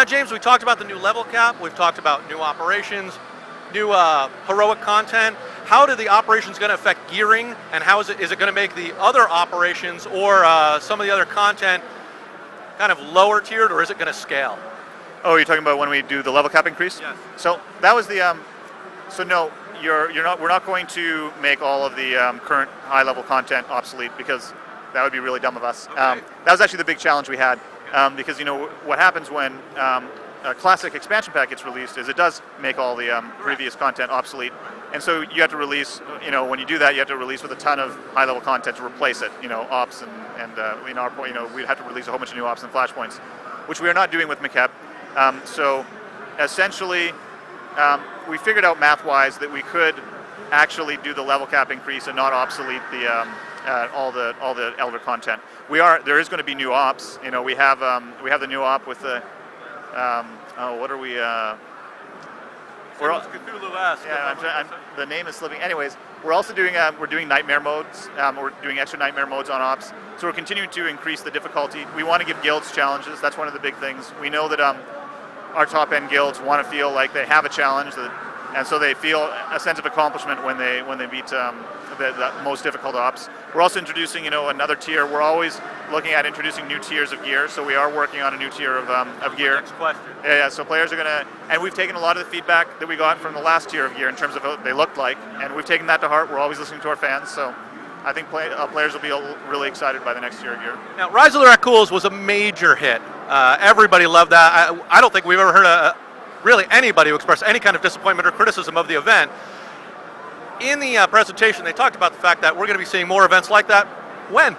Now, James, we talked about the new level cap. We've talked about new operations, new heroic content. How are the operations going to affect gearing, and how is it going to make the other operations or some of the other content kind of lower tiered, or is it going to scale? Oh, you're talking about when we do the level cap increase? Yes. So that was the. So no, you're not. We're not going to make all of the current high level content obsolete, because that would be really dumb of us. Okay. That was actually the big challenge we had, because what happens when a classic expansion pack gets released is it does make all the previous content obsolete, and so you have to release. When you do that, you have to release with a ton of high level content to replace it. Ops and in our point, we'd have to release a whole bunch of new ops and flashpoints, which we are not doing with McKeb. So essentially, we figured out math-wise that we could actually do the level cap increase and not obsolete the all the Elder content. There is going to be new ops. We have the new op with the what are we? We're Cthulhu-esque. Yeah, the name is slipping. Anyways, we're also doing nightmare modes. We're doing extra nightmare modes on ops. So we're continuing to increase the difficulty. We want to give guilds challenges. That's one of the big things. We know that our top end guilds want to feel like they have a challenge, and so they feel a sense of accomplishment when they beat the most difficult ops. We're also introducing another tier. We're always looking at introducing new tiers of gear, so we are working on a new tier of gear. Next question. Yeah, so players are gonna, and we've taken a lot of the feedback that we got from the last tier of gear in terms of what they looked like, and we've taken that to heart. We're always listening to our fans, so I think players will be really excited by the next tier of gear. Now, Rise of the Raccoons was a major hit. Everybody loved that. I don't think we've ever heard really anybody who expressed any kind of disappointment or criticism of the event. In the presentation, they talked about the fact that we're going to be seeing more events like that. When?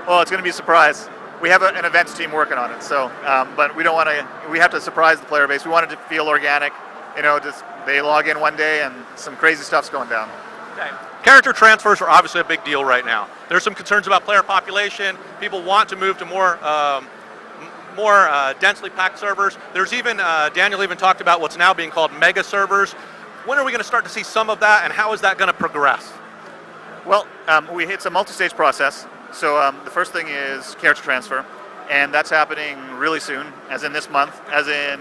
Well, it's going to be a surprise. We have an events team working on it, so but we don't want to. We have to surprise the player base. We want it to feel organic. Just they log in one day and some crazy stuff's going down. Okay. Character transfers are obviously a big deal right now. There's some concerns about player population. People want to move to more densely packed servers. There's even Daniel even talked about what's now being called mega servers. When are we going to start to see some of that, and how is that going to progress? Well, it's a multi-stage process. So the first thing is character transfer, and that's happening really soon, as in this month, as in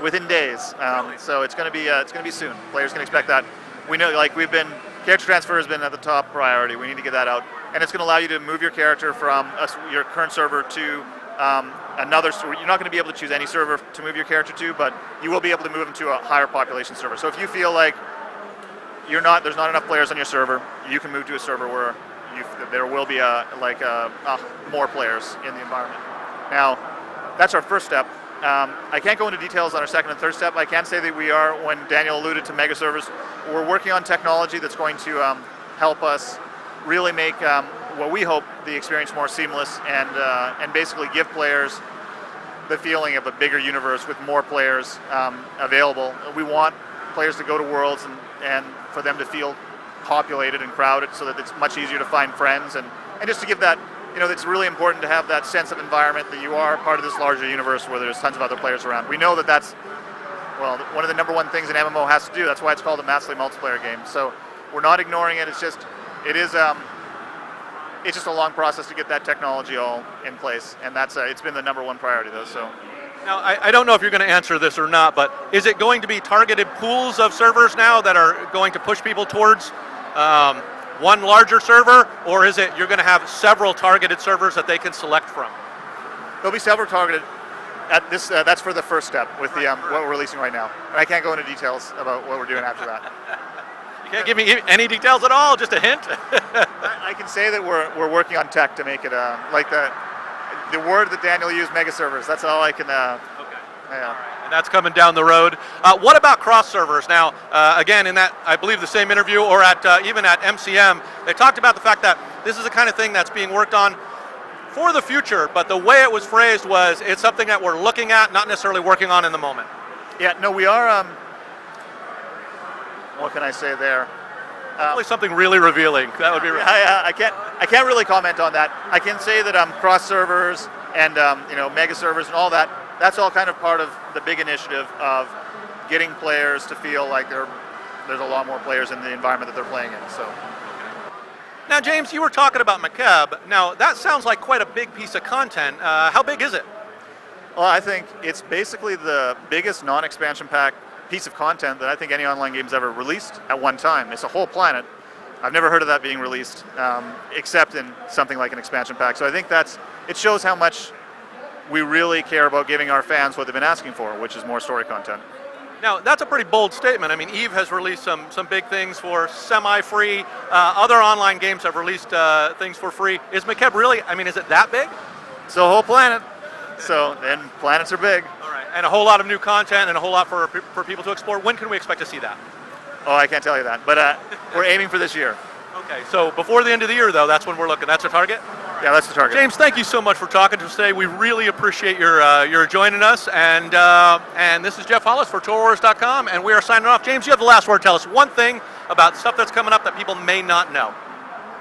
within days. So it's going to be soon. Players can expect that. We know, character transfer has been at the top priority. We need to get that out, and it's going to allow you to move your character from your current server to another server. You're not going to be able to choose any server to move your character to, but you will be able to move them to a higher population server. So if you feel like there's not enough players on your server, you can move to a server where there will be more players in the environment. Now, that's our first step. I can't go into details on our second and third step. I can say that we are, when Daniel alluded to mega servers, we're working on technology that's going to help us really make what we hope the experience more seamless, and basically give players the feeling of a bigger universe with more players available. We want players to go to Worlds and for them to feel populated and crowded, so that it's much easier to find friends, and just to give that, it's really important to have that sense of environment that you are part of this larger universe where there's tons of other players around. We know that that's one of the number one things an MMO has to do. That's why it's called a massively multiplayer game. So we're not ignoring it. It's just a long process to get that technology all in place, and it's been the number one priority though. So. Now, I don't know if you're going to answer this or not, but is it going to be targeted pools of servers now that are going to push people towards one larger server, or is it you're going to have several targeted servers that they can select from? There'll be several targeted. At this, that's for the first step with the what we're releasing right now. And I can't go into details about what we're doing after that. You can't give me any details at all, just a hint? I can say that we're working on tech to make it like the word that Daniel used, mega servers. That's all I can. Okay. Yeah. And that's coming down the road. What about cross servers? Now, again, in that, I believe the same interview, or even at MCM, they talked about the fact that this is the kind of thing that's being worked on for the future, but the way it was phrased was it's something that we're looking at, not necessarily working on in the moment. Yeah, no, we are. What can I say there? Probably something really revealing. That would be. I can't really comment on that. I can say that cross servers and mega servers and all that. That's all kind of part of the big initiative of getting players to feel like there's a lot more players in the environment that they're playing in. So. Now, James, you were talking about McKeb. Now, that sounds like quite a big piece of content. How big is it? Well, I think it's basically the biggest non-expansion pack piece of content that I think any online game's ever released at one time. It's a whole planet. I've never heard of that being released, except in something like an expansion pack. So I think it shows how much we really care about giving our fans what they've been asking for, which is more story content. Now, that's a pretty bold statement. I mean, EVE has released some big things for semi-free. Other online games have released things for free. Is McKeb really, I mean, is it that big? It's a whole planet. So, and planets are big. All right, and a whole lot of new content and a whole lot for people to explore. When can we expect to see that? Oh, I can't tell you that, but we're aiming for this year. Okay, so before the end of the year, though, that's when we're looking. That's our target? Yeah, that's the target. James, thank you so much for talking to us today. We really appreciate your joining us. And this is Jeff Hollis for TORWars.com, and we are signing off. James, you have the last word. Tell us one thing about stuff that's coming up that people may not know.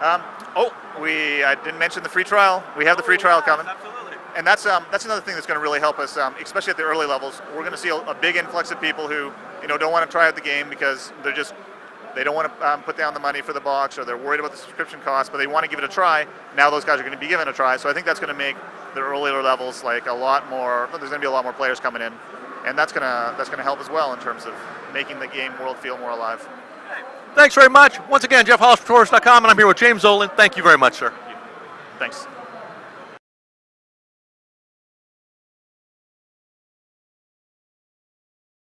I didn't mention the free trial. We have the free trial coming. Absolutely. And that's another thing that's going to really help us, especially at the early levels. We're going to see a big influx of people who don't want to try out the game because they don't want to put down the money for the box, or they're worried about the subscription cost, but they want to give it a try. Now those guys are going to be given a try. So I think that's going to make the earlier levels like a lot more. There's going to be a lot more players coming in, and that's going to help as well in terms of making the game world feel more alive. Thanks very much. Once again, Jeff Hollis for TORWars.com, and I'm here with James Ohlen. Thank you very much, sir. Thanks.